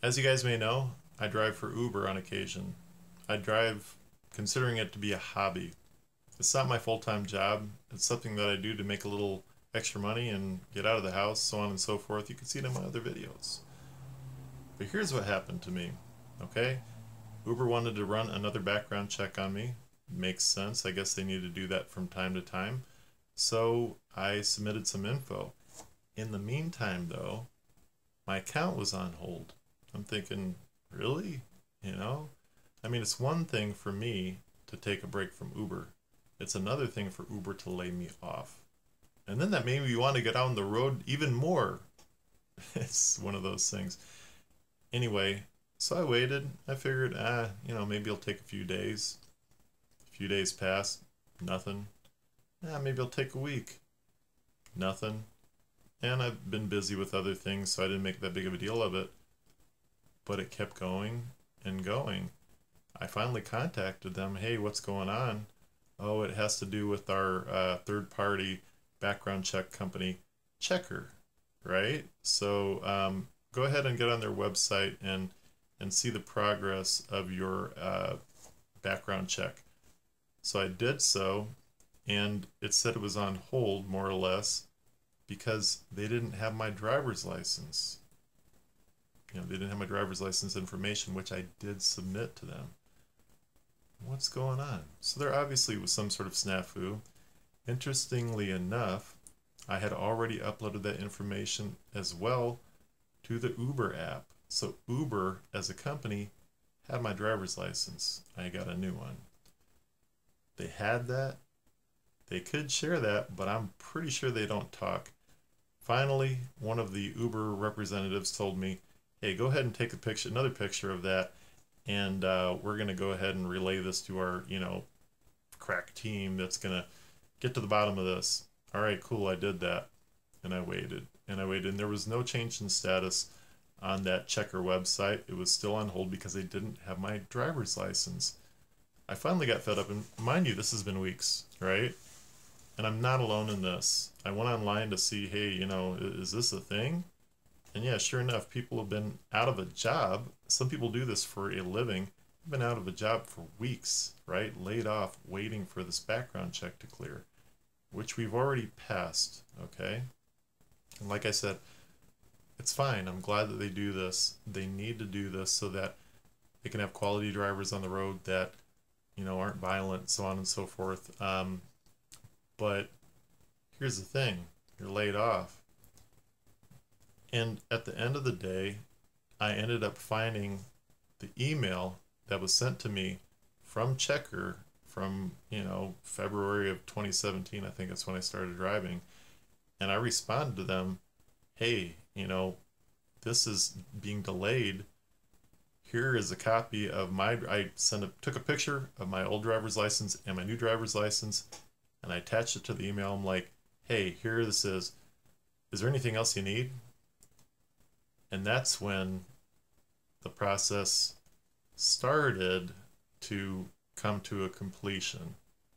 As you guys may know, I drive for Uber on occasion. I drive considering it to be a hobby. It's not my full-time job. It's something that I do to make a little extra money and get out of the house, so on and so forth. You can see it in my other videos. But here's what happened to me, okay? Uber wanted to run another background check on me. Makes sense. I guess they need to do that from time to time. So I submitted some info. In the meantime, though, my account was on hold. I'm thinking, really? You know? I mean, it's one thing for me to take a break from Uber. It's another thing for Uber to lay me off. And then that made me want to get out on the road even more. It's one of those things. Anyway, so I waited. I figured, maybe it'll take a few days. A few days passed, nothing. Maybe it'll take a week. Nothing. And I've been busy with other things, so I didn't make that big of a deal of it. But it kept going and going. I finally contacted them. Hey, what's going on? Oh, it has to do with our third-party background check company, Checkr, right? So go ahead and get on their website and see the progress of your background check. So I did so, and it said it was on hold, more or less, because they didn't have my driver's license. They didn't have my driver's license information, which I did submit to them. What's going on? So there obviously was some sort of snafu. Interestingly enough, I had already uploaded that information as well to the Uber app. So Uber, as a company, had my driver's license. I got a new one. They had that. They could share that, but I'm pretty sure they don't talk. Finally, one of the Uber representatives told me, hey, go ahead and take another picture of that, and we're going to go ahead and relay this to our, crack team that's going to get to the bottom of this. All right, cool, I did that. And I waited, and there was no change in status on that Checkr website. It was still on hold because they didn't have my driver's license. I finally got fed up, and mind you, this has been weeks, right? And I'm not alone in this. I went online to see, hey, is this a thing? And yeah, sure enough, people have been out of a job. Some people do this for a living. They've been out of a job for weeks, right? Laid off, waiting for this background check to clear, which we've already passed, okay? And like I said, it's fine. I'm glad that they do this. They need to do this so that they can have quality drivers on the road that, aren't violent, so on and so forth. But here's the thing. You're laid off. And at the end of the day, I ended up finding the email that was sent to me from Checkr from, February of 2017. I think that's when I started driving. And I responded to them, hey, this is being delayed. Here is a copy of took a picture of my old driver's license and my new driver's license, and I attached it to the email. I'm like, hey, here this is. Is there anything else you need? And that's when the process started to come to a completion,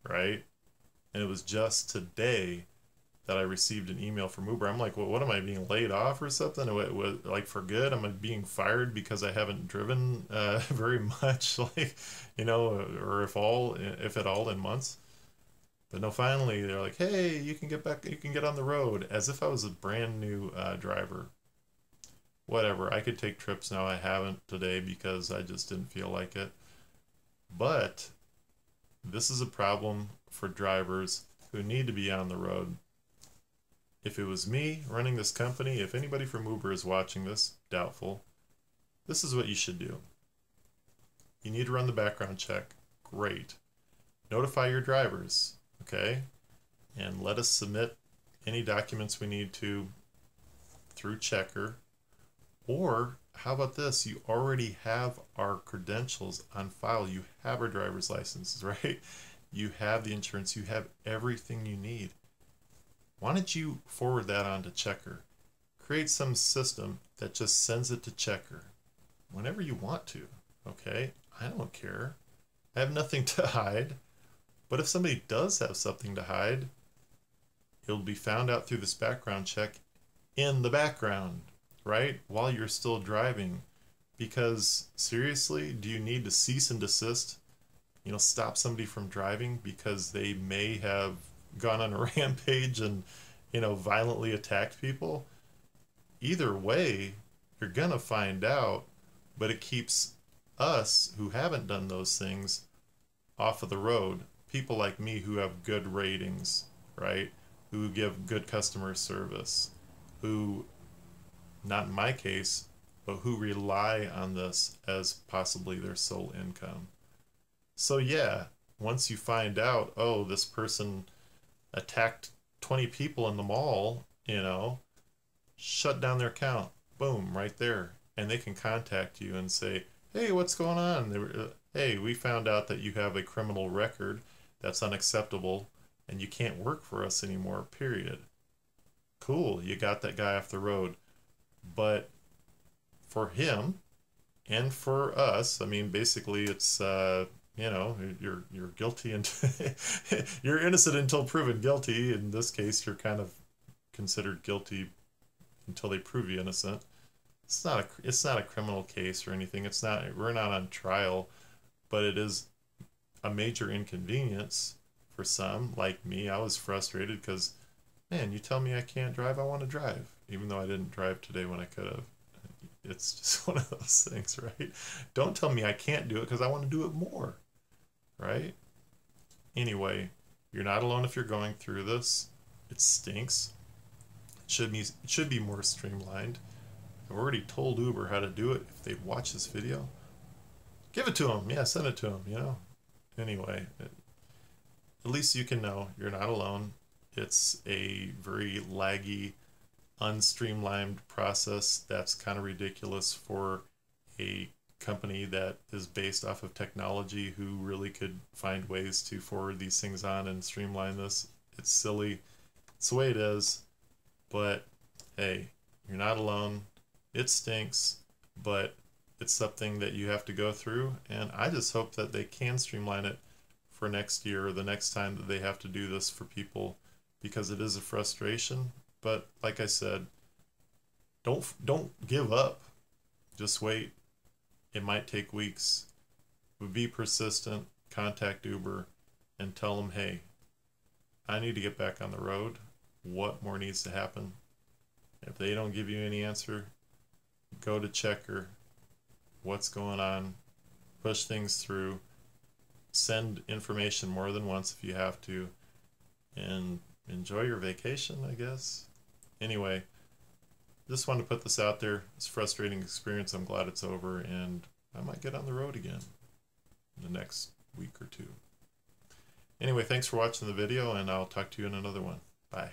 right? And it was just today that I received an email from Uber. I'm like, well, what am I being laid off or something? Like for good? Am I being fired because I haven't driven very much, or if at all in months? But no, finally they're like, hey, you can get on the road, as if I was a brand new driver. Whatever, I could take trips now. I haven't today because I just didn't feel like it. But this is a problem for drivers who need to be on the road. If it was me running this company, if anybody from Uber is watching this, doubtful, this is what you should do. You need to run the background check. Great. Notify your drivers, okay? And let us submit any documents we need to through Checkr. Or how about this? You already have our credentials on file. You have our driver's licenses, right? You have the insurance. You have everything you need. Why don't you forward that on to Checkr? Create some system that just sends it to Checkr whenever you want to, okay? I don't care. I have nothing to hide. But if somebody does have something to hide, it'll be found out through this background check in the background, right? While you're still driving. Because seriously, do you need to cease and desist? Stop somebody from driving because they may have gone on a rampage and, violently attacked people? Either way, you're gonna find out, but it keeps us who haven't done those things off of the road. People like me who have good ratings, right? Who give good customer service, who, not in my case, but who rely on this as possibly their sole income. So yeah, once you find out, oh, this person attacked 20 people in the mall, shut down their account. Boom, right there. And they can contact you and say, hey, what's going on? Hey, we found out that you have a criminal record that's unacceptable and you can't work for us anymore, period. Cool, you got that guy off the road. But for him and for us, I mean, basically it's, you're guilty and you're innocent until proven guilty. In this case, you're kind of considered guilty until they prove you innocent. It's not a criminal case or anything. We're not on trial, but it is a major inconvenience for some. Like me, I was frustrated because, man, you tell me I can't drive, I want to drive, even though I didn't drive today when I could have. It's just one of those things, right? Don't tell me I can't do it because I want to do it more, right? Anyway, you're not alone if you're going through this. It stinks. It should be more streamlined. I've already told Uber how to do it. If they'd watch this video, give it to them. Yeah, send it to them, Anyway, at least you can know you're not alone. It's a very laggy, unstreamlined process that's kind of ridiculous for a company that is based off of technology who really could find ways to forward these things on and streamline this. It's silly. It's the way it is. But hey, you're not alone. It stinks, but it's something that you have to go through, and I just hope that they can streamline it for next year or the next time that they have to do this for people, because it is a frustration. But like I said, don't give up. Just wait. It might take weeks. But be persistent. Contact Uber and tell them, hey, I need to get back on the road. What more needs to happen? If they don't give you any answer, go to Checkr. What's going on? Push things through. Send information more than once if you have to. And enjoy your vacation, I guess. Anyway, just wanted to put this out there. It's a frustrating experience. I'm glad it's over, and I might get on the road again in the next week or two. Anyway, thanks for watching the video, and I'll talk to you in another one. Bye.